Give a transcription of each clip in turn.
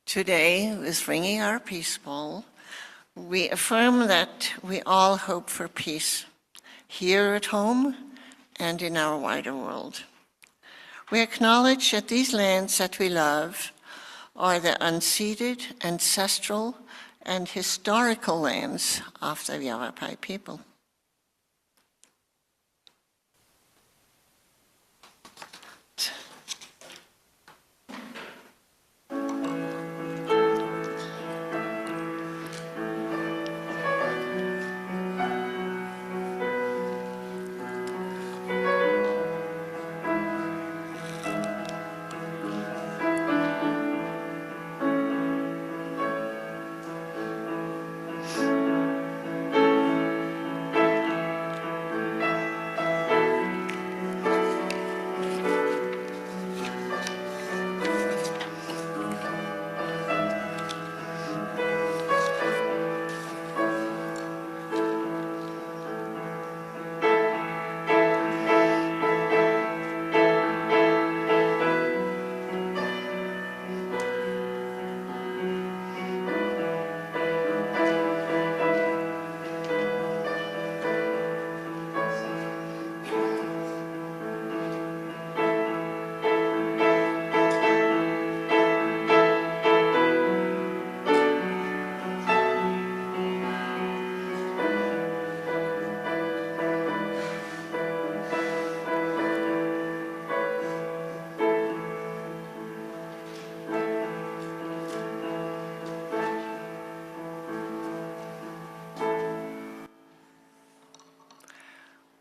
Today, with ringing our peace bell, we affirm that we all hope for peace, here at home and in our wider world. We acknowledge that these lands that we love are the unceded, ancestral, and historical lands of the Yavapai people.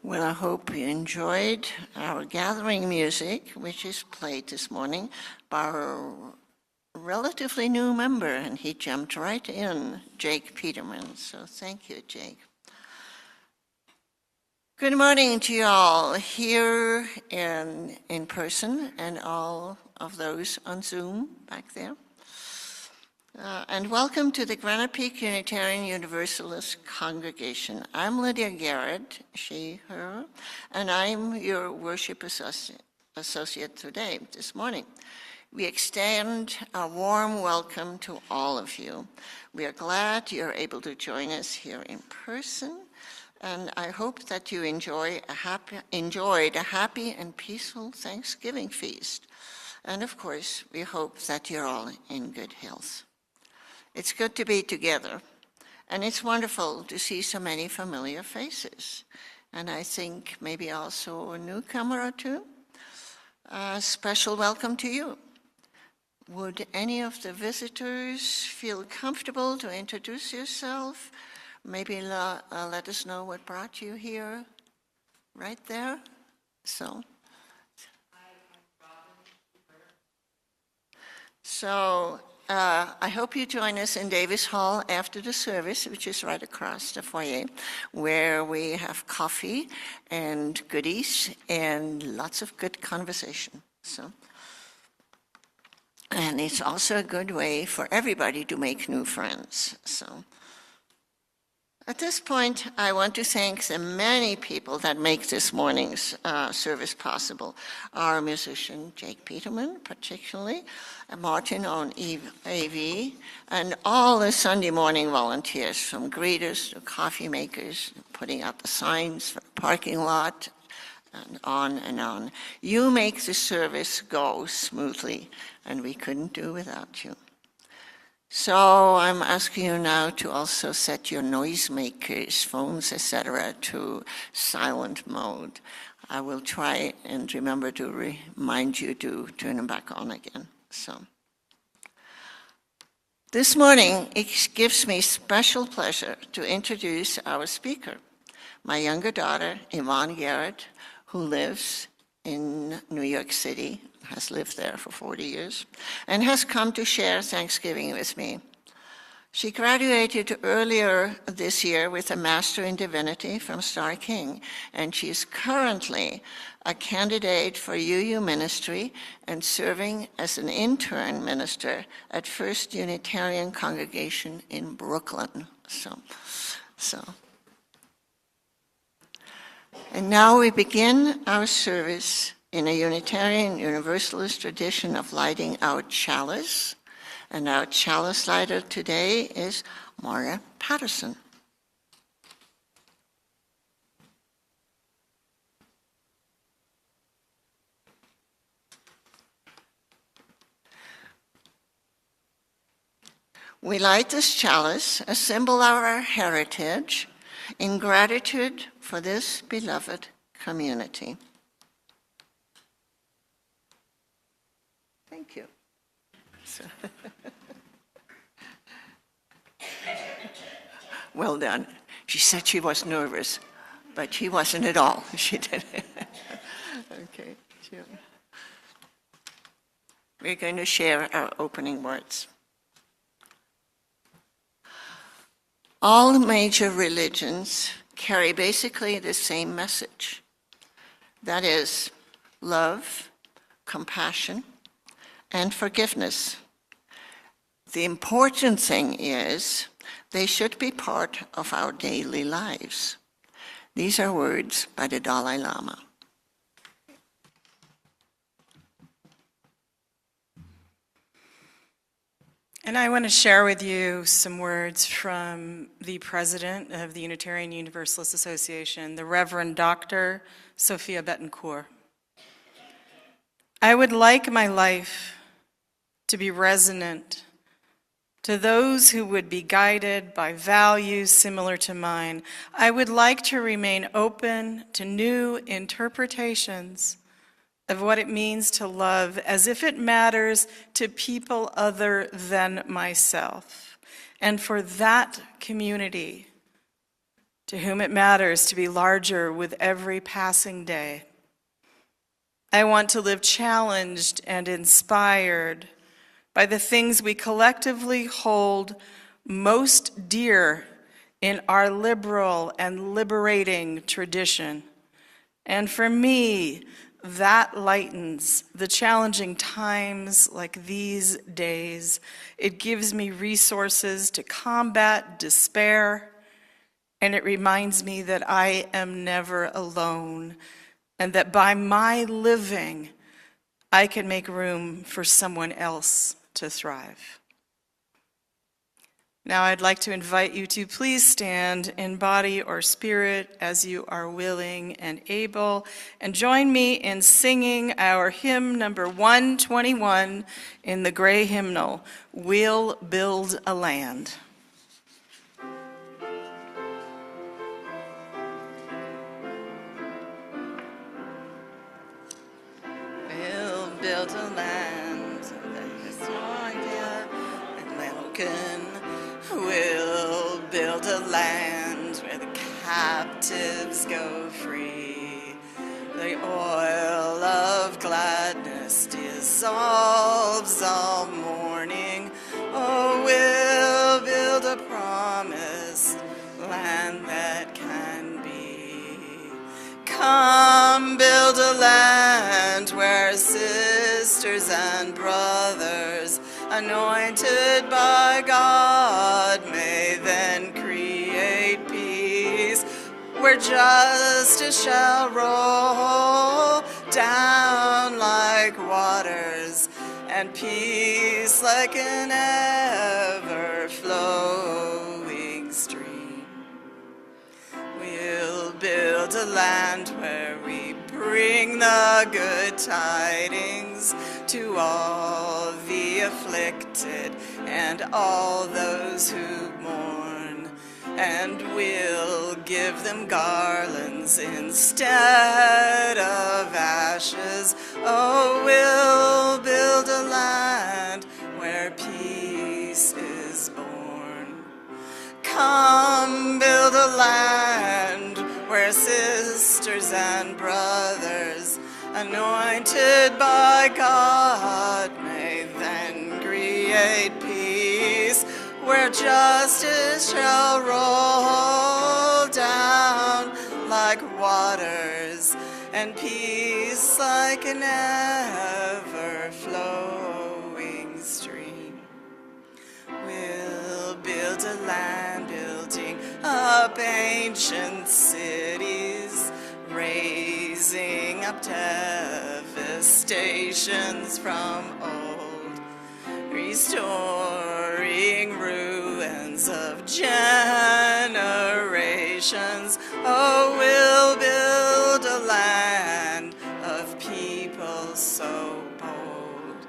Well, I hope you enjoyed our gathering music, which is played this morning by a relatively new member, and he jumped right in, Jake Peterman. So thank you, Jake. Good morning to you all here in person and all of those on Zoom back there. And welcome to the Granite Peak Unitarian Universalist congregation. I'm Lydia Garrett, she, her, and I'm your worship associate today, this morning. We extend a warm welcome to all of you. We are glad you're able to join us here in person, and I hope that you enjoyed a happy and peaceful Thanksgiving feast. And of course, we hope that you're all in good health. It's good to be together, and it's wonderful to see so many familiar faces. And I think maybe also a newcomer or two. A special welcome to you. Would any of the visitors feel comfortable to introduce yourself? Maybe let us know what brought you here, right there. So I hope you join us in Davis Hall after the service, which is right across the foyer, where we have coffee and goodies and lots of good conversation. And it's also a good way for everybody to make new friends. So at this point, I want to thank the many people that make this morning's service possible. Our musician, Jake Peterman, particularly, Martin on AV, and all the Sunday morning volunteers, from greeters to coffee makers, putting out the signs for the parking lot, and on and on. You make the service go smoothly, and we couldn't do without you. So I'm asking you now to also set your noisemakers, phones, etc., to silent mode. I will try and remember to remind you to turn them back on again. So this morning, it gives me special pleasure to introduce our speaker, my younger daughter, Yvonne Garrett, who lives in New York City, has lived there for 40 years, and has come to share Thanksgiving with me. She graduated earlier this year with a Master in Divinity from Star King, and she is currently a candidate for UU ministry and serving as an intern minister at First Unitarian Congregation in Brooklyn. And now we begin our service in a Unitarian Universalist tradition of lighting our chalice And our chalice lighter today is Maura Patterson. We light this chalice, a symbol of our heritage, in gratitude for this beloved community. Thank you. Well done. She said she was nervous, but she wasn't at all. She did. Okay. Sure. We're going to share our opening words. All major religions carry basically the same message. That is, love, compassion, and forgiveness. The important thing is they should be part of our daily lives. These are words by the Dalai Lama. And I want to share with you some words from the president of the Unitarian Universalist Association, the Reverend Dr. Sophia Betancourt. I would like my life to be resonant to those who would be guided by values similar to mine. I would like to remain open to new interpretations of what it means to love as if it matters to people other than myself, and for that community to whom it matters to be larger with every passing day. I want to live challenged and inspired by the things we collectively hold most dear in our liberal and liberating tradition. And for me, that lightens the challenging times like these days. It gives me resources to combat despair, and it reminds me that I am never alone, and that by my living, I can make room for someone else to thrive. Now I'd like to invite you to please stand in body or spirit as you are willing and able, and join me in singing our hymn number 121 in the gray hymnal, We'll Build a Land. We'll build a land that is Georgia and Lincoln. We'll build a land where the captives go free. The oil of gladness dissolves all mourning. Oh, we'll build a promised land that can be. Come build a land where sisters and brothers anointed by God may then create peace, where justice shall roll down like waters, and peace like an ever-flowing stream. We'll build a land where we bring the good tidings to all the afflicted and all those who mourn, and we'll give them garlands instead of ashes. Oh, we'll build a land where peace is born. Come build a land where sisters and brothers anointed by God may then create peace, where justice shall roll down like waters, and peace like an ever-flowing stream. We'll build a land building up ancient cities, raising up devastations from old, restoring ruins of generations. Oh, we'll build a land of people so bold.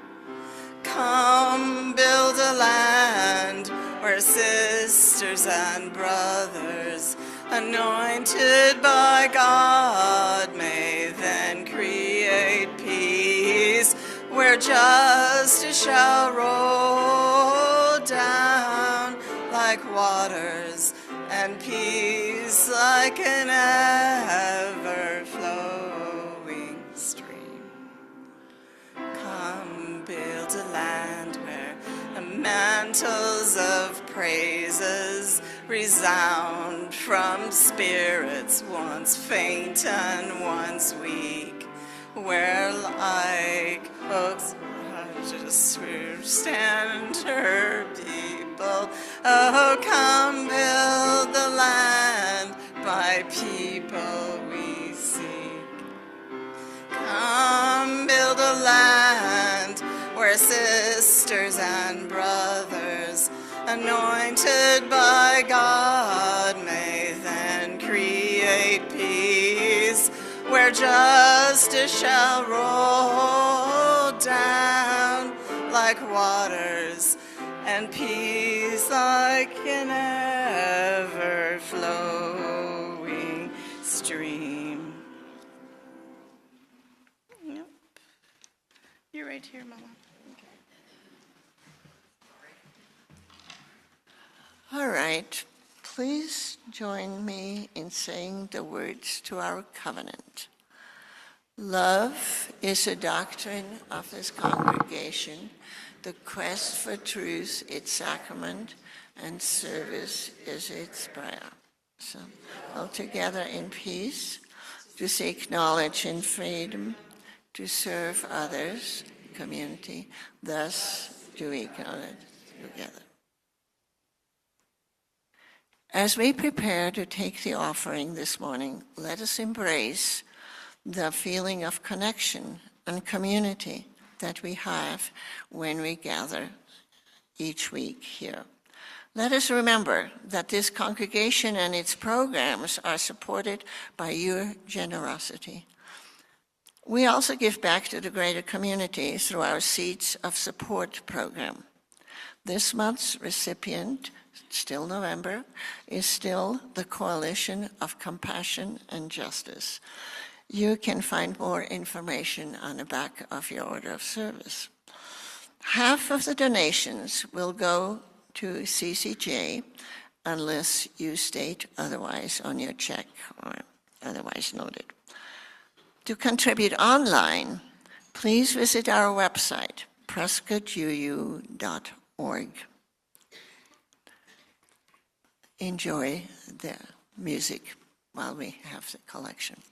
Come build a land where sisters and brothers, anointed by God, may then create peace, where justice shall roll down like waters, and peace like an ever-flowing stream. Come build a land where the mantles of praises resound from spirits once faint and once weak, where like folks just stand her people. Oh, come build the land by people we seek. Come build a land where sisters and brothers, anointed by God, may then create peace, where justice shall roll down like waters, and peace like an ever-flowing stream. Yep. You're right here, Mama. All right, please join me in saying the words to our covenant. Love is a doctrine of this congregation, the quest for truth its sacrament, and service is its prayer. So, all together in peace, to seek knowledge in freedom, to serve others, community, thus do we count together. As we prepare to take the offering this morning, let us embrace the feeling of connection and community that we have when we gather each week here. Let us remember that this congregation and its programs are supported by your generosity. We also give back to the greater community through our Seeds of Support program. This month's recipient, still November, is still the Coalition of Compassion and Justice. You can find more information on the back of your order of service. Half of the donations will go to CCJ unless you state otherwise on your check or otherwise noted. To contribute online, please visit our website, prescottuu.org. Enjoy the music while we have the collection.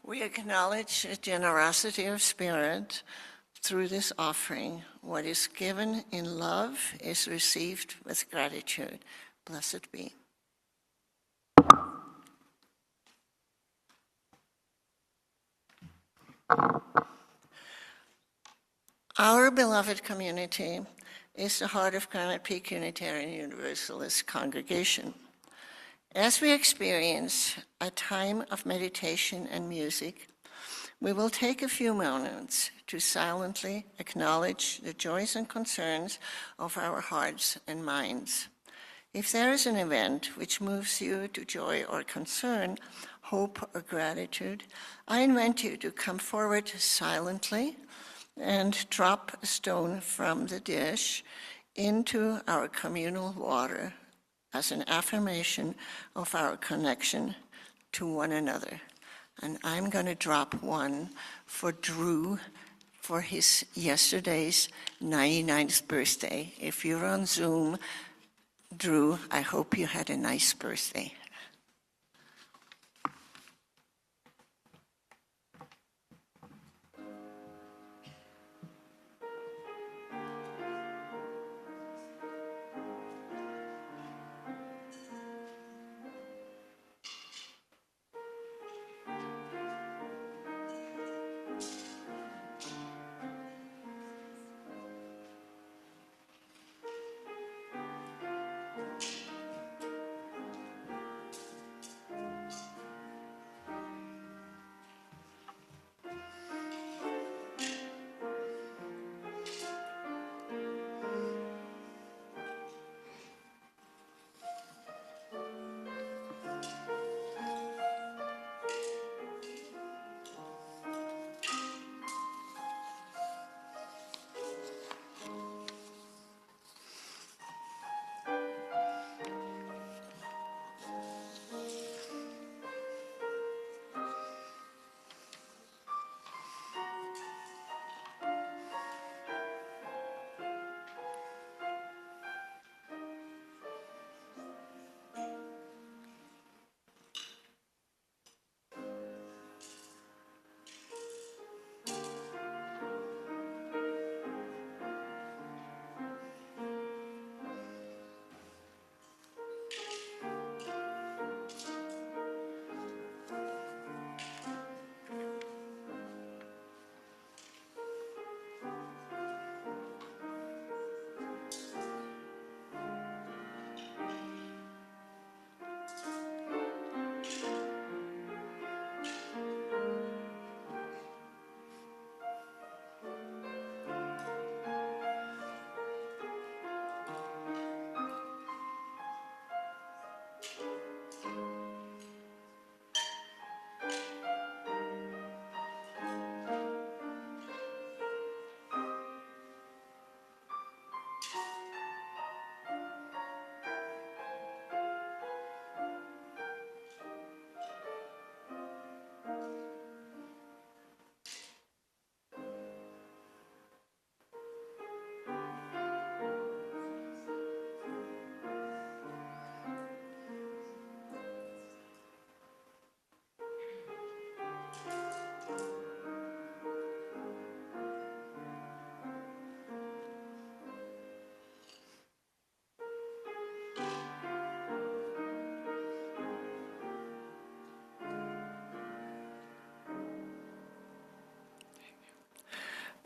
We acknowledge the generosity of spirit through this offering. What is given in love is received with gratitude. Blessed be. Our beloved community is the heart of Garrett Peak Unitarian Universalist congregation. As we experience a time of meditation and music, we will take a few moments to silently acknowledge the joys and concerns of our hearts and minds. If there is an event which moves you to joy or concern, hope or gratitude, I invite you to come forward silently and drop a stone from the dish into our communal water as an affirmation of our connection to one another. And I'm going to drop one for Drew for his yesterday's 99th birthday. If you're on Zoom, Drew, I hope you had a nice birthday.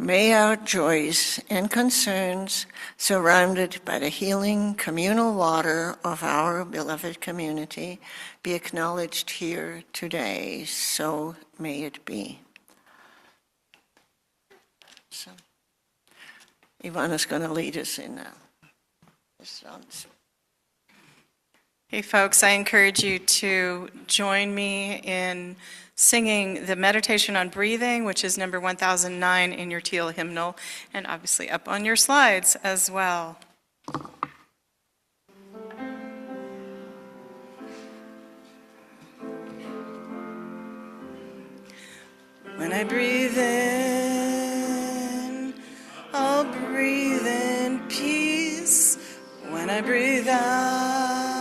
May our joys and concerns, surrounded by the healing communal water of our beloved community, be acknowledged here today. So may it be. So, Yvonne is going to lead us in this dance. Hey folks, I encourage you to join me in singing the meditation on breathing, which is number 1009 in your teal hymnal, and obviously up on your slides as well. When I breathe in, I'll breathe in peace. When I breathe out,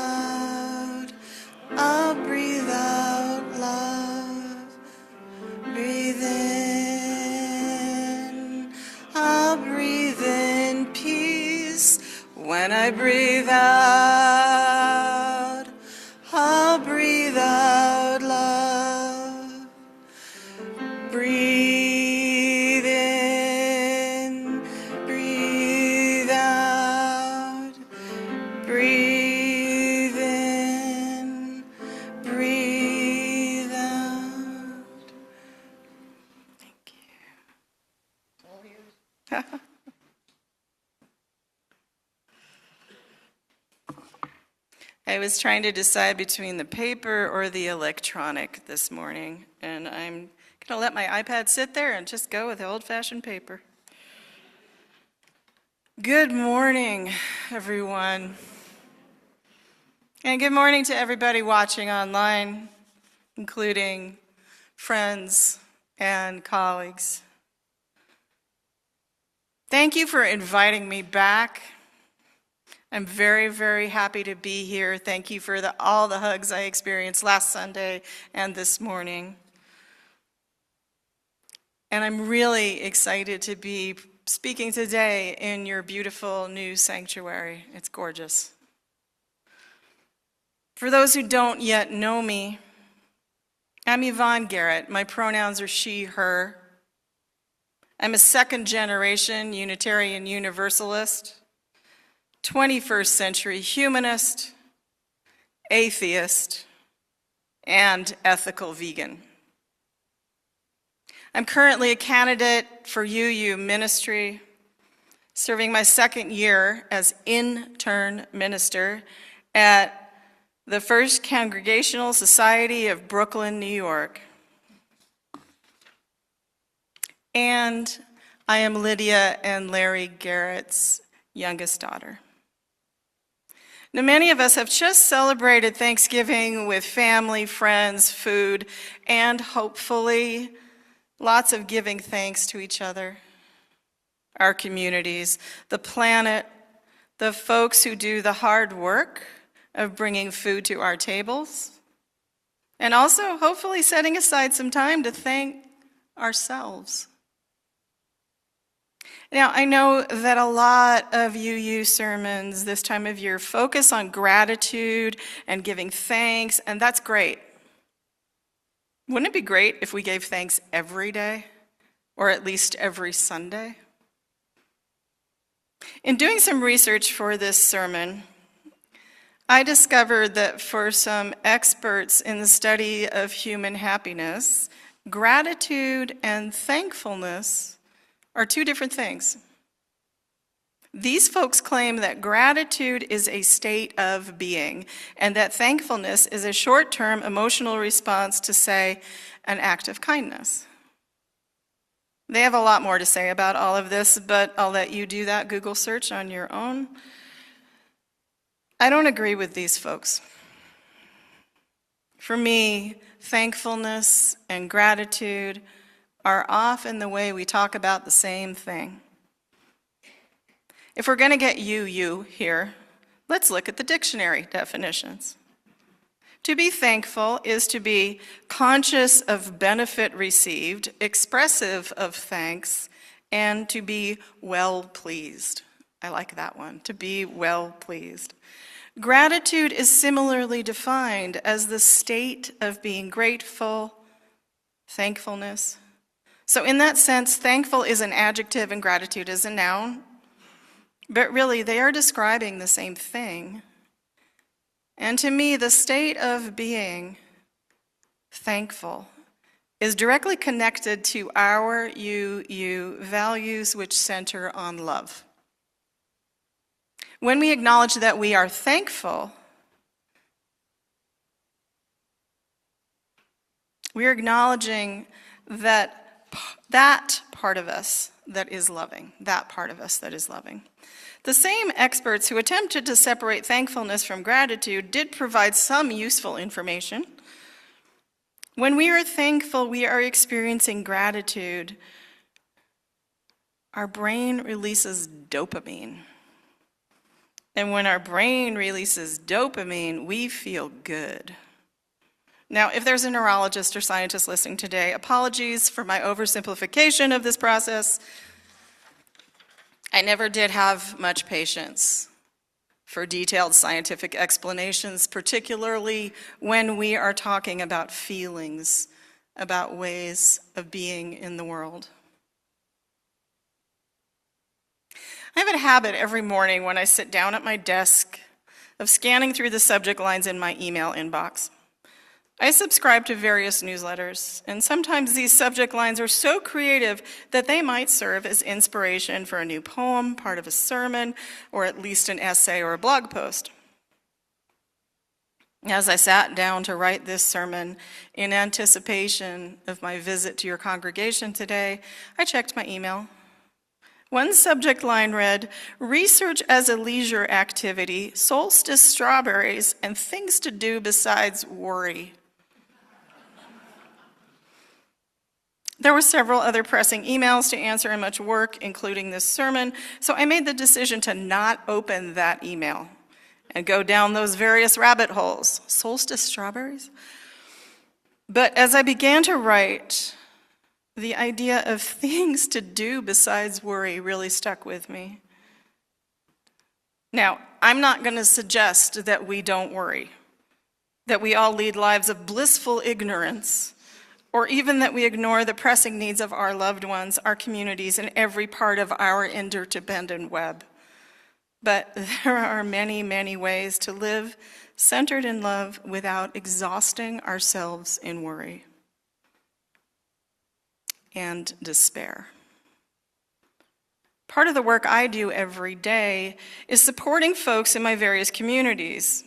I'll breathe out love. I breathe out, I'll breathe out love. Breathe in, breathe out, breathe in, breathe out. Thank you. I was trying to decide between the paper or the electronic this morning, and I'm going to let my iPad sit there and just go with the old-fashioned paper. Good morning, everyone. And good morning to everybody watching online, including friends and colleagues. Thank you for inviting me back. I'm very, very happy to be here. Thank you for all the hugs I experienced last Sunday and this morning. And I'm really excited to be speaking today in your beautiful new sanctuary. It's gorgeous. For those who don't yet know me, I'm Yvonne Garrett. My pronouns are she, her. I'm a second-generation Unitarian Universalist, 21st century humanist, atheist, and ethical vegan. I'm currently a candidate for UU ministry, serving my second year as intern minister at the First Congregational Society of Brooklyn, New York. And I am Lydia and Larry Garrett's youngest daughter. Now, many of us have just celebrated Thanksgiving with family, friends, food, and hopefully lots of giving thanks to each other, our communities, the planet, the folks who do the hard work of bringing food to our tables, and also hopefully setting aside some time to thank ourselves. Now, I know that a lot of UU sermons this time of year focus on gratitude and giving thanks, and that's great. Wouldn't it be great if we gave thanks every day, or at least every Sunday? In doing some research for this sermon, I discovered that for some experts in the study of human happiness, gratitude and thankfulness are two different things. These folks claim that gratitude is a state of being, and that thankfulness is a short-term emotional response to, say, an act of kindness. They have a lot more to say about all of this, but I'll let you do that Google search on your own. I don't agree with these folks. For me, thankfulness and gratitude are often the way we talk about the same thing. If we're going to get you here, let's look at the dictionary definitions. To be thankful is to be conscious of benefit received, expressive of thanks, and to be well pleased. I like that one, to be well pleased. Gratitude is similarly defined as the state of being grateful, thankfulness. So in that sense, thankful is an adjective and gratitude is a noun. But really, they are describing the same thing. And to me, the state of being thankful is directly connected to our UU values, which center on love. When we acknowledge that we are thankful, we are acknowledging that part of us that is loving, that part of us that is loving. The same experts who attempted to separate thankfulness from gratitude did provide some useful information. When we are thankful, we are experiencing gratitude. Our brain releases dopamine. And when our brain releases dopamine, we feel good. Now, if there's a neurologist or scientist listening today, apologies for my oversimplification of this process. I never did have much patience for detailed scientific explanations, particularly when we are talking about feelings, about ways of being in the world. I have a habit every morning when I sit down at my desk of scanning through the subject lines in my email inbox. I subscribe to various newsletters, and sometimes these subject lines are so creative that they might serve as inspiration for a new poem, part of a sermon, or at least an essay or a blog post. As I sat down to write this sermon in anticipation of my visit to your congregation today, I checked my email. One subject line read, "Research as a leisure activity, solstice strawberries, and things to do besides worry." There were several other pressing emails to answer and much work, including this sermon, so I made the decision to not open that email and go down those various rabbit holes. Solstice strawberries? But as I began to write, the idea of things to do besides worry really stuck with me. Now, I'm not going to suggest that we don't worry, that we all lead lives of blissful ignorance, or even that we ignore the pressing needs of our loved ones, our communities, and every part of our interdependent web. But there are many, many ways to live centered in love without exhausting ourselves in worry and despair. Part of the work I do every day is supporting folks in my various communities,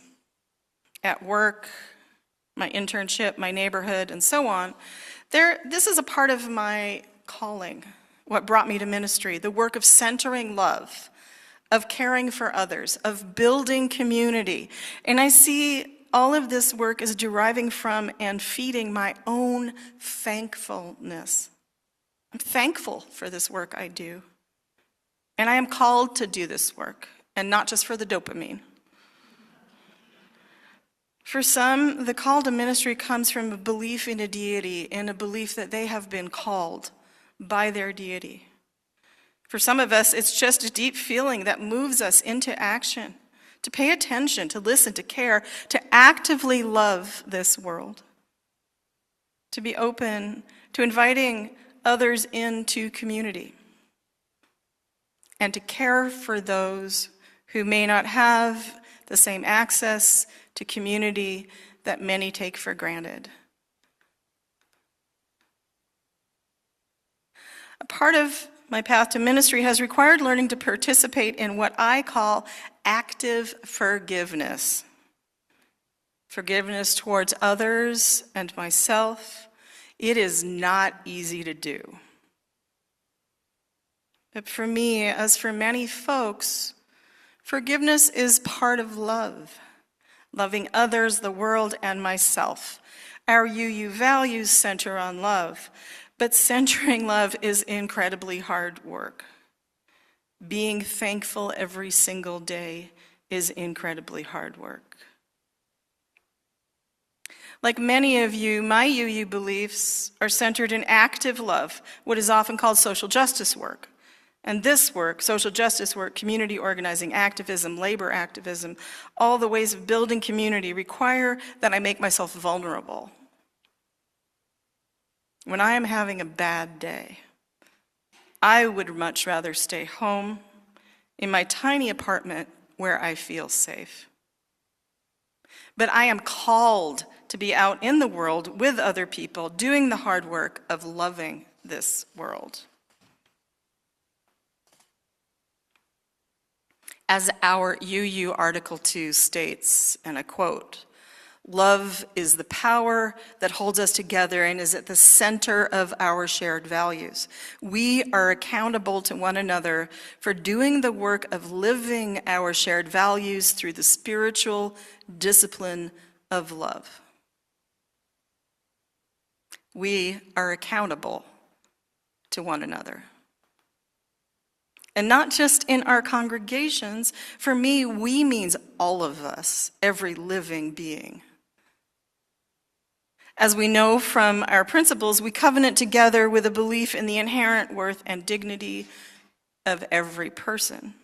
at work, my internship, my neighborhood, and so on. This is a part of my calling, what brought me to ministry, the work of centering love, of caring for others, of building community. And I see all of this work as deriving from and feeding my own thankfulness. I'm thankful for this work I do. And I am called to do this work, and not just for the dopamine. For some, the call to ministry comes from a belief in a deity and a belief that they have been called by their deity. For some of us, it's just a deep feeling that moves us into action, to pay attention, to listen, to care, to actively love this world, to be open to inviting others into community, and to care for those who may not have the same access to community that many take for granted. A part of my path to ministry has required learning to participate in what I call active forgiveness. Forgiveness towards others and myself. It is not easy to do. But for me, as for many folks, forgiveness is part of love. Loving others, the world, and myself. Our UU values center on love, but centering love is incredibly hard work. Being thankful every single day is incredibly hard work. Like many of you, my UU beliefs are centered in active love, what is often called social justice work. And this work, social justice work, community organizing, activism, labor activism, all the ways of building community require that I make myself vulnerable. When I am having a bad day, I would much rather stay home in my tiny apartment where I feel safe. But I am called to be out in the world with other people, doing the hard work of loving this world. As our UU Article 2 states, and I quote, "Love is the power that holds us together and is at the center of our shared values. We are accountable to one another for doing the work of living our shared values through the spiritual discipline of love." We are accountable to one another. And not just in our congregations. For me, we means all of us, every living being. As we know from our principles, we covenant together with a belief in the inherent worth and dignity of every person.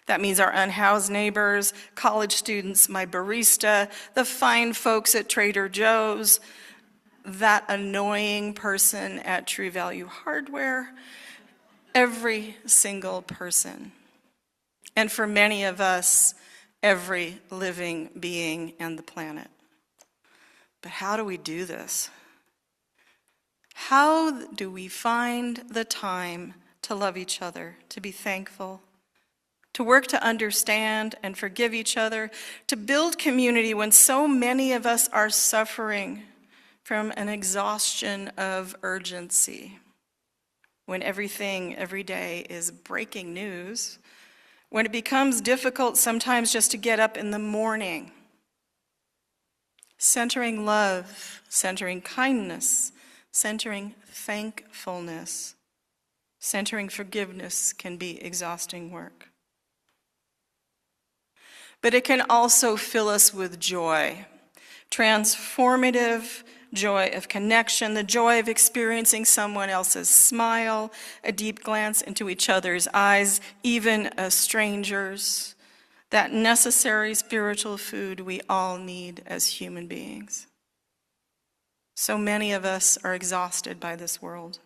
That means our unhoused neighbors, college students, my barista, the fine folks at Trader Joe's, that annoying person at True Value Hardware, every single person. And for many of us, every living being on the planet. But how do we do this? How do we find the time to love each other, to be thankful, to work to understand and forgive each other, to build community when so many of us are suffering from an exhaustion of urgency, when everything every day is breaking news, when it becomes difficult sometimes just to get up in the morning? Centering love, centering kindness, centering thankfulness, centering forgiveness can be exhausting work. But it can also fill us with joy, transformative joy of connection, the joy of experiencing someone else's smile, a deep glance into each other's eyes, even a stranger's, that necessary spiritual food we all need as human beings. So many of us are exhausted by this world.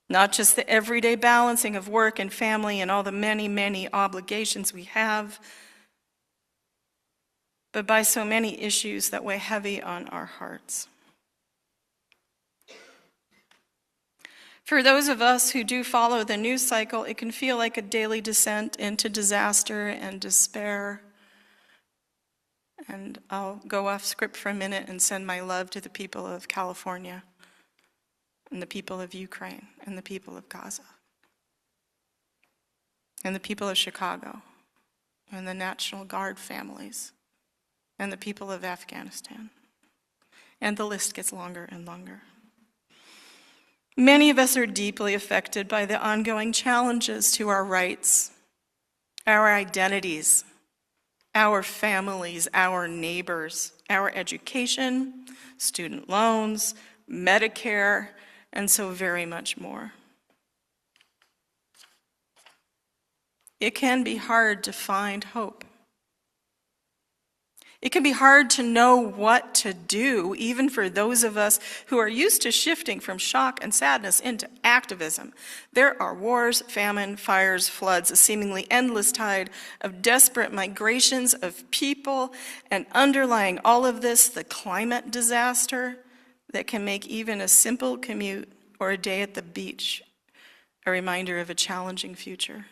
Not just the everyday balancing of work and family and all the many, many obligations we have, but by so many issues that weigh heavy on our hearts. For those of us who do follow the news cycle, it can feel like a daily descent into disaster and despair. And I'll go off script for a minute and send my love to the people of California, and the people of Ukraine, and the people of Gaza, and the people of Chicago, and the National Guard families, and the people of Afghanistan. And the list gets longer and longer. Many of us are deeply affected by the ongoing challenges to our rights, our identities, our families, our neighbors, our education, student loans, Medicare, and so very much more. It can be hard to find hope. It can be hard to know what to do, even for those of us who are used to shifting from shock and sadness into activism. There are wars, famine, fires, floods, a seemingly endless tide of desperate migrations of people, and underlying all of this, the climate disaster that can make even a simple commute or a day at the beach a reminder of a challenging future.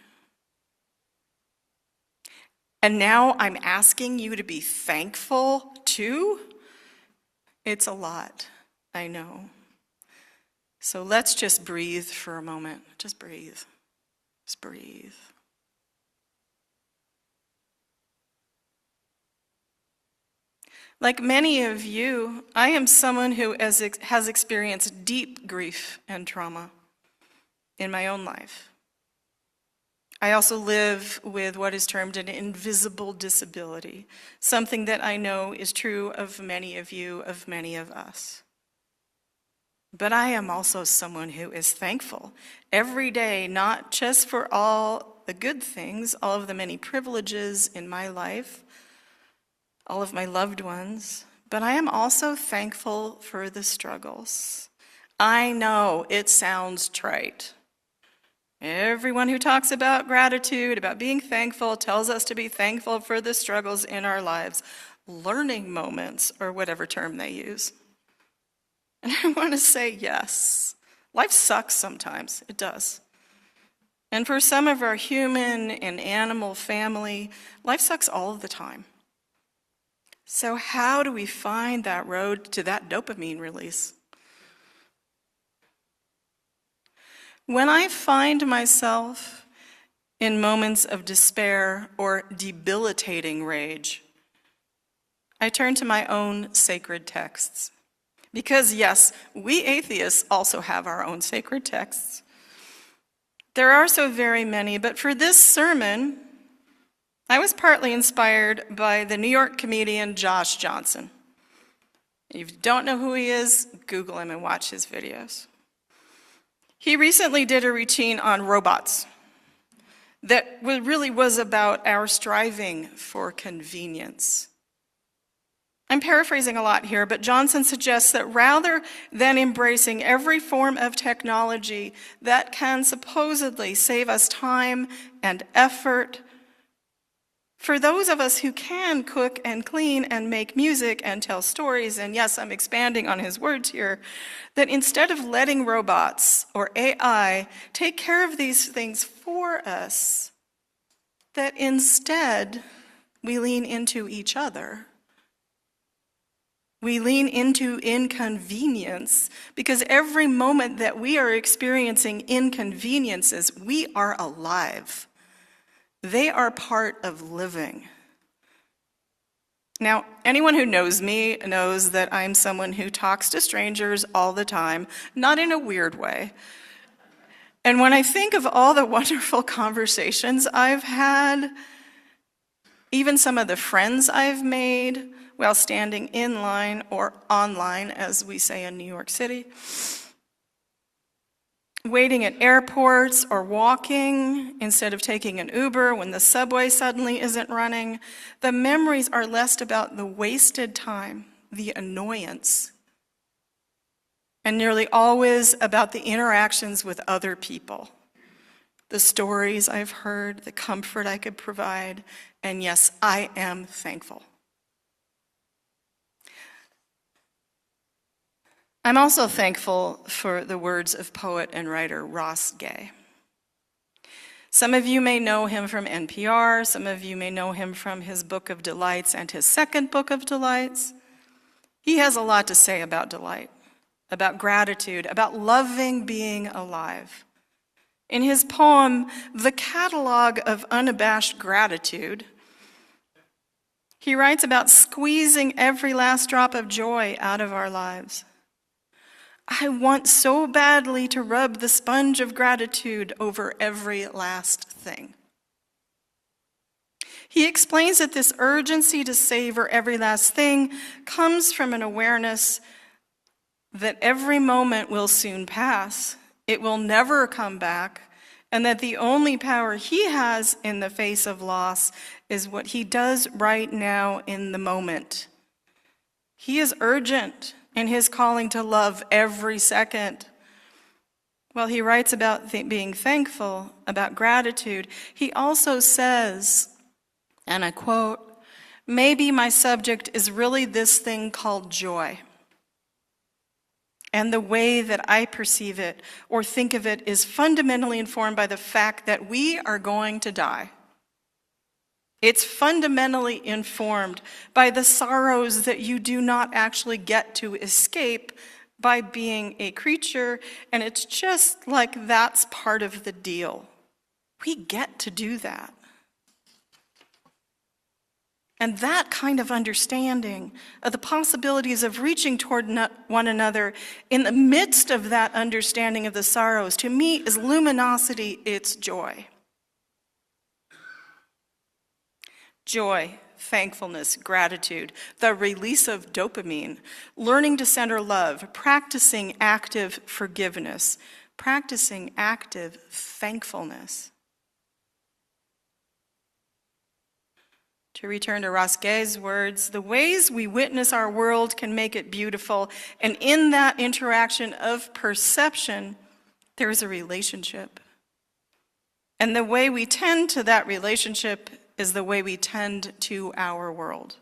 And now I'm asking you to be thankful too? It's a lot, I know. So let's just breathe for a moment. Just breathe. Just breathe. Like many of you, I am someone who has experienced deep grief and trauma in my own life. I also live with what is termed an invisible disability, something that I know is true of many of you, of many of us. But I am also someone who is thankful every day, not just for all the good things, all of the many privileges in my life, all of my loved ones, but I am also thankful for the struggles. I know it sounds trite. Everyone who talks about gratitude, about being thankful, tells us to be thankful for the struggles in our lives, learning moments, or whatever term they use. And I want to say yes. Life sucks sometimes. It does. And for some of our human and animal family, life sucks all of the time. So how do we find that road to that dopamine release? When I find myself in moments of despair or debilitating rage, I turn to my own sacred texts. Because yes, we atheists also have our own sacred texts. There are so very many, but for this sermon, I was partly inspired by the New York comedian Josh Johnson. If you don't know who he is, Google him and watch his videos. He recently did a routine on robots. that really was about our striving for convenience. I'm paraphrasing a lot here, but Johnson suggests that rather than embracing every form of technology that can supposedly save us time and effort, for those of us who can cook and clean and make music and tell stories, and yes, I'm expanding on his words here, that instead of letting robots or AI take care of these things for us, that instead we lean into each other. We lean into inconvenience because every moment that we are experiencing inconveniences, we are alive. They are part of living. Now, anyone who knows me knows that I'm someone who talks to strangers all the time, not in a weird way. And when I think of all the wonderful conversations I've had, even some of the friends I've made while standing in line or online, as we say in New York City, waiting at airports or walking instead of taking an Uber when the subway suddenly isn't running, the memories are less about the wasted time, the annoyance, and nearly always about the interactions with other people, the stories I've heard, the comfort I could provide, and yes, I am thankful. I'm also thankful for the words of poet and writer Ross Gay. Some of you may know him from NPR, some of you may know him from his Book of Delights and his second Book of Delights. He has a lot to say about delight, about gratitude, about loving being alive. In his poem, The Catalog of Unabashed Gratitude, he writes about squeezing every last drop of joy out of our lives. I want so badly to rub the sponge of gratitude over every last thing. He explains that this urgency to savor every last thing comes from an awareness that every moment will soon pass, it will never come back, and that the only power he has in the face of loss is what he does right now in the moment. He is urgent in his calling to love every second. While he writes about being thankful, about gratitude, he also says, and I quote, "Maybe my subject is really this thing called joy. And the way that I perceive it or think of it is fundamentally informed by the fact that we are going to die. It's fundamentally informed by the sorrows that you do not actually get to escape by being a creature, and it's just like that's part of the deal. We get to do that. And that kind of understanding of the possibilities of reaching toward one another in the midst of that understanding of the sorrows, to me, is luminosity, it's joy. Joy, thankfulness, gratitude, the release of dopamine, learning to center love, practicing active forgiveness, practicing active thankfulness. To return to Ross Gay's words, the ways we witness our world can make it beautiful, and in that interaction of perception, there is a relationship. And the way we tend to that relationship is the way we tend to our world.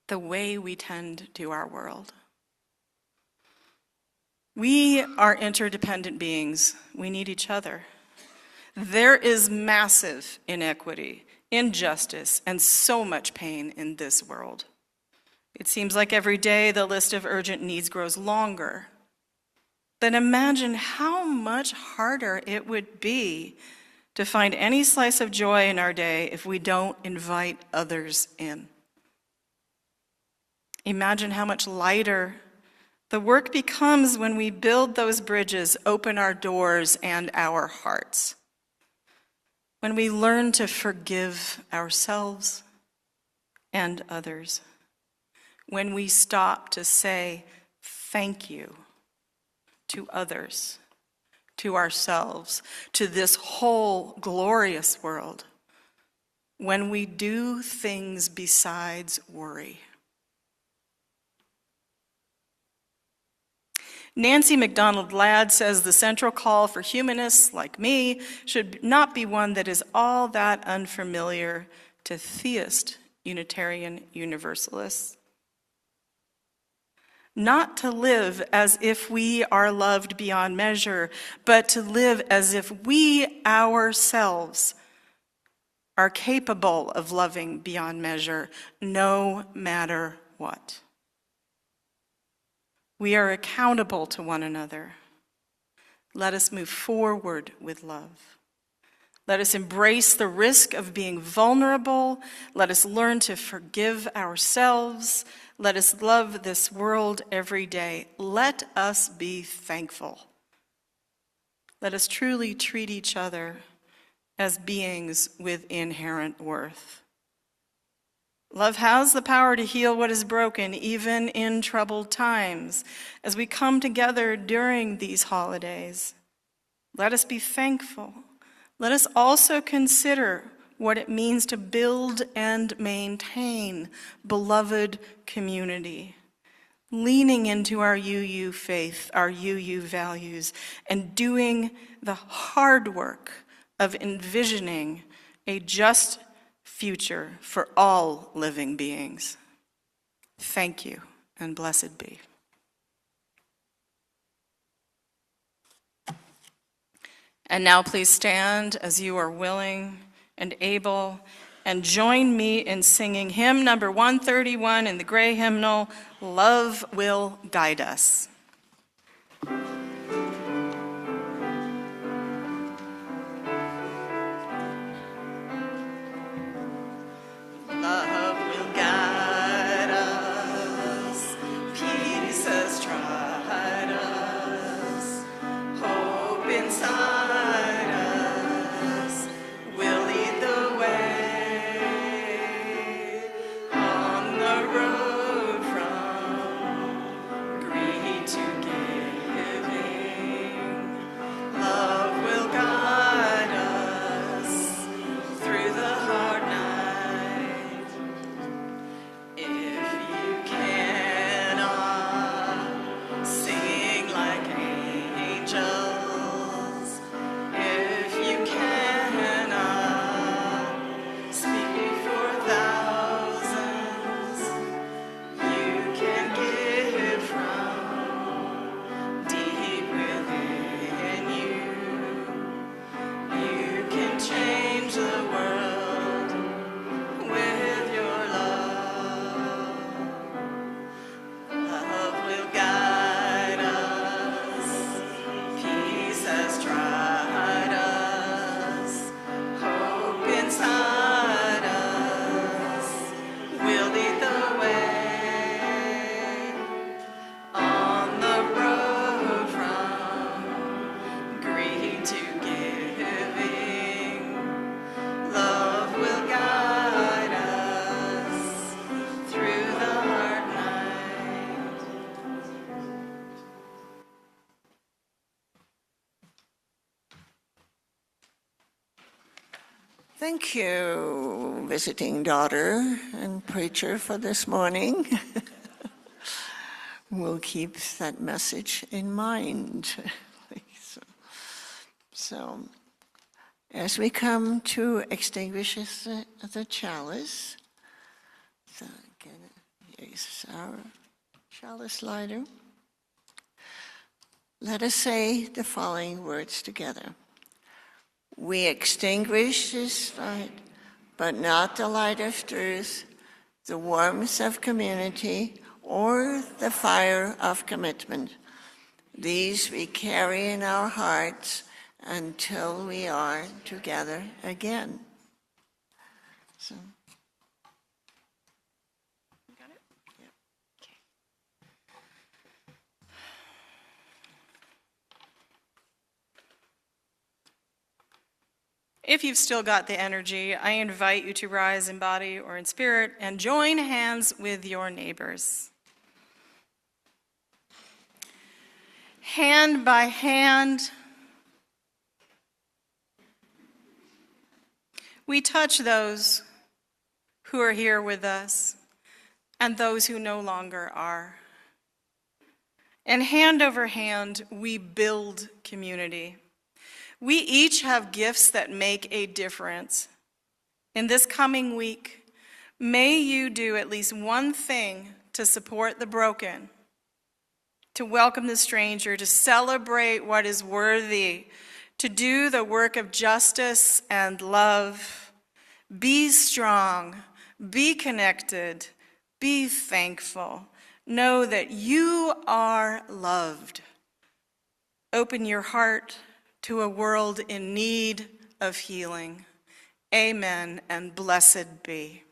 The way we tend to our world. We are interdependent beings. We need each other. There is massive inequity, injustice, and so much pain in this world. It seems like every day the list of urgent needs grows longer. But imagine how much harder it would be to find any slice of joy in our day if we don't invite others in. Imagine how much lighter the work becomes when we build those bridges, open our doors and our hearts. When we learn to forgive ourselves and others. When we stop to say thank you to others, to ourselves, to this whole glorious world, when we do things besides worry. Nancy MacDonald Ladd says the central call for humanists like me should not be one that is all that unfamiliar to theist Unitarian Universalists. Not to live as if we are loved beyond measure, but to live as if we ourselves are capable of loving beyond measure, no matter what. We are accountable to one another. Let us move forward with love. Let us embrace the risk of being vulnerable. Let us learn to forgive ourselves. Let us love this world every day. Let us be thankful. Let us truly treat each other as beings with inherent worth. Love has the power to heal what is broken, even in troubled times. As we come together during these holidays, let us be thankful. Let us also consider what it means to build and maintain beloved community, leaning into our UU faith, our UU values, and doing the hard work of envisioning a just future for all living beings. Thank you, and blessed be. And now please stand as you are willing and able, and join me in singing hymn number 131 in the gray hymnal, Love Will Guide Us. Love will guide us, peace has tried us, hope inside us will lead the way on the road from greed to giving. Love will guide us through the hard night. If you cannot sing like angels, if you cannot speak before thousands, you can give from deep within you. You can change the world with your love. Love will guide us. Peace has tried us. Hope inside us will lead the way on the road from greed to giving. Love will guide us through the hard night. Thank you, visiting daughter and preacher, for this morning. We'll keep that message in mind. So, as we come to extinguish the chalice, so again, here's our chalice lighter. Let us say the following words together. We extinguish this light, but not the light of truth, the warmth of community, or the fire of commitment. These we carry in our hearts until we are together again. So, you got it? Yeah. Okay. If you've still got the energy, I invite you to rise in body or in spirit and join hands with your neighbors. Hand by hand, We touch those who are here with us and those who no longer are. And hand over hand, we build community. We each have gifts that make a difference. In this coming week, may you do at least one thing to support the broken, to welcome the stranger, to celebrate what is worthy, to do the work of justice and love. Be strong, be connected, be thankful. Know that you are loved. Open your heart to a world in need of healing. Amen, and blessed be.